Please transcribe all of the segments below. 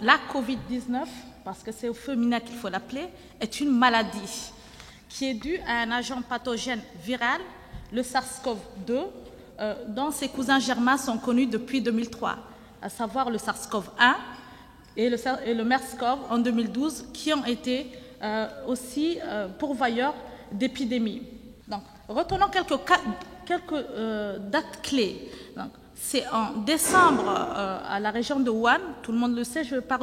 la Covid-19, parce que c'est au féminin qu'il faut l'appeler, est une maladie qui est due à un agent pathogène viral, le SARS-CoV-2, dont ses cousins germains sont connus depuis 2003, à savoir le SARS-CoV-1 et le MERS-CoV en 2012, qui ont été aussi pourvoyeurs d'épidémies. Donc, retenons quelques dates clés. C'est en décembre à la région de Wuhan, tout le monde le sait, je ne vais pas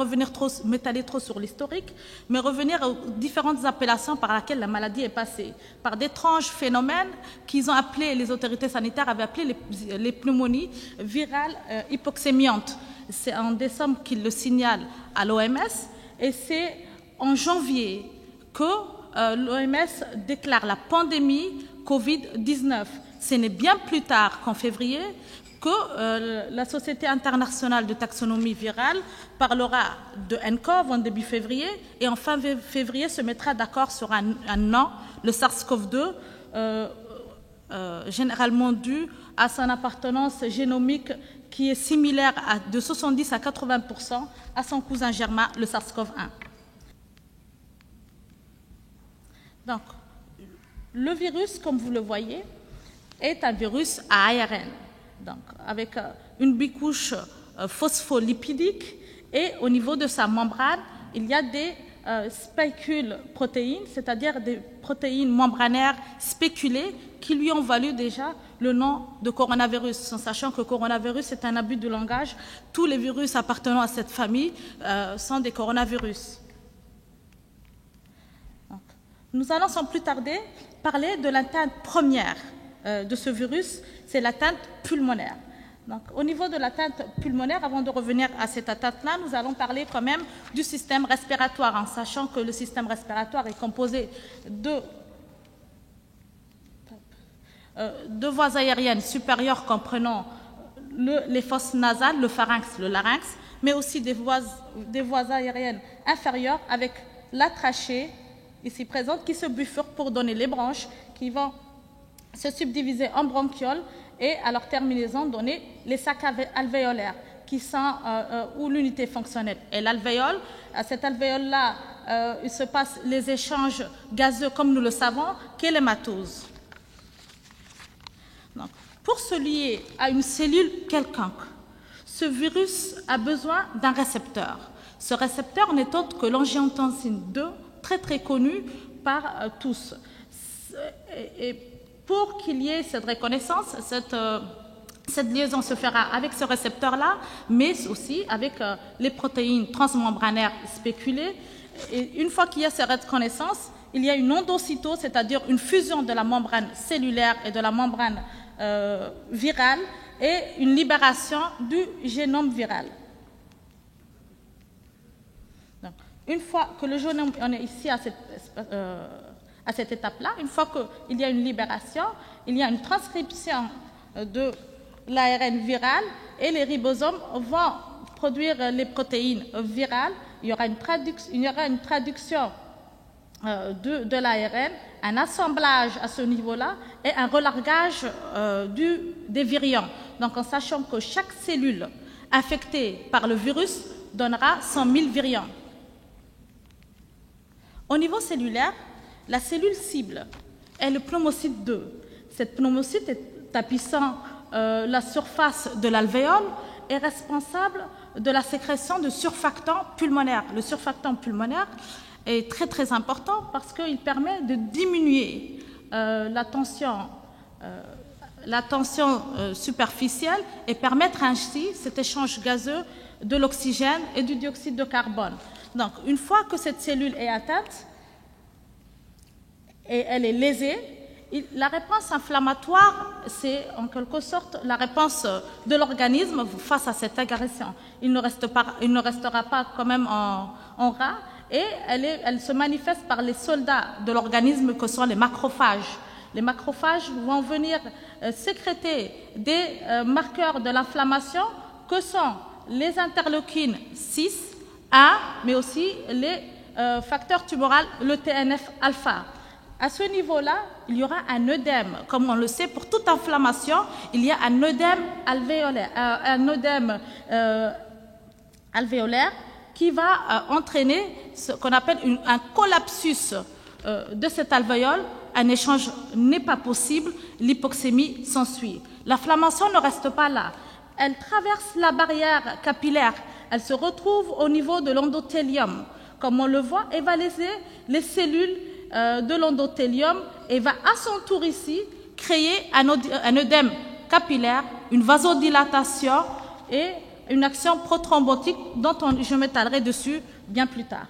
m'étaler trop sur l'historique, mais revenir aux différentes appellations par lesquelles la maladie est passée, par d'étranges phénomènes qu'ils ont appelés, les autorités sanitaires avaient appelé les pneumonies virales hypoxémiantes. C'est en décembre qu'ils le signalent à l'OMS et c'est en janvier que l'OMS déclare la pandémie Covid-19. Ce n'est bien plus tard qu'en février que la Société internationale de taxonomie virale parlera de nCoV en début février et en fin février se mettra d'accord sur un nom, le SARS-CoV-2, généralement dû à son appartenance génomique qui est similaire de 70 à 80% à son cousin germain, le SARS-CoV-1. Donc, le virus, comme vous le voyez, est un virus à ARN. Donc, avec une bicouche phospholipidique et au niveau de sa membrane, il y a des spécules protéines, c'est-à-dire des protéines membranaires spéculées qui lui ont valu déjà le nom de coronavirus, en sachant que coronavirus est un abus de langage. Tous les virus appartenant à cette famille sont des coronavirus. Donc, nous allons sans plus tarder parler de l'atteinte première de ce virus, c'est l'atteinte pulmonaire. Donc, au niveau de l'atteinte pulmonaire, avant de revenir à cette atteinte-là, nous allons parler quand même du système respiratoire, en sachant que le système respiratoire est composé de deux voies aériennes supérieures comprenant les fosses nasales, le pharynx, le larynx, mais aussi des voies aériennes inférieures avec la trachée, ici présente, qui se bifurque pour donner les branches qui vont se subdiviser en bronchioles et à leur terminaison donner les sacs alvéolaires qui sont où l'unité fonctionnelle est l'alvéole. À cet alvéole-là, il se passe les échanges gazeux comme nous le savons, qu'est l'hématose. Donc, pour se lier à une cellule quelconque, ce virus a besoin d'un récepteur. Ce récepteur n'est autre que l'angiotensine 2, très très connu par tous. Et pour qu'il y ait cette reconnaissance, cette liaison se fera avec ce récepteur-là, mais aussi avec les protéines transmembranaires spéculées. Et une fois qu'il y a cette reconnaissance, il y a une endocytose, c'est-à-dire une fusion de la membrane cellulaire et de la membrane virale, et une libération du génome viral. Donc, une fois que le génome, on est ici à cette étape-là, une fois qu'il y a une libération, il y a une transcription de l'ARN viral et les ribosomes vont produire les protéines virales. Il y aura une traduction de l'ARN, un assemblage à ce niveau-là et un relargage des virions. Donc en sachant que chaque cellule infectée par le virus donnera 100 000 virions. Au niveau cellulaire, la cellule cible est le pneumocyte 2. Cette pneumocyte est tapissant la surface de l'alvéole et responsable de la sécrétion de surfactants pulmonaires. Le surfactant pulmonaire est très très important parce qu'il permet de diminuer la tension superficielle et permettre ainsi cet échange gazeux de l'oxygène et du dioxyde de carbone. Donc une fois que cette cellule est atteinte, et elle est lésée, la réponse inflammatoire, c'est en quelque sorte la réponse de l'organisme face à cette agression. Il ne restera pas quand même en rat et elle se manifeste par les soldats de l'organisme que sont les macrophages. Les macrophages vont venir sécréter des marqueurs de l'inflammation que sont les interleukines 6, 1, mais aussi les facteurs tumoraux, le TNF-alpha. À ce niveau-là, il y aura un œdème. Comme on le sait, pour toute inflammation, il y a un œdème alvéolaire. qui va entraîner ce qu'on appelle un collapsus de cet alvéole. Un échange n'est pas possible, l'hypoxémie s'ensuit. L'inflammation ne reste pas là. Elle traverse la barrière capillaire, elle se retrouve au niveau de l'endothélium, comme on le voit, et va léser les cellules de l'endothélium et va à son tour ici créer un œdème capillaire, une vasodilatation et une action prothrombotique dont je m'étalerai dessus bien plus tard.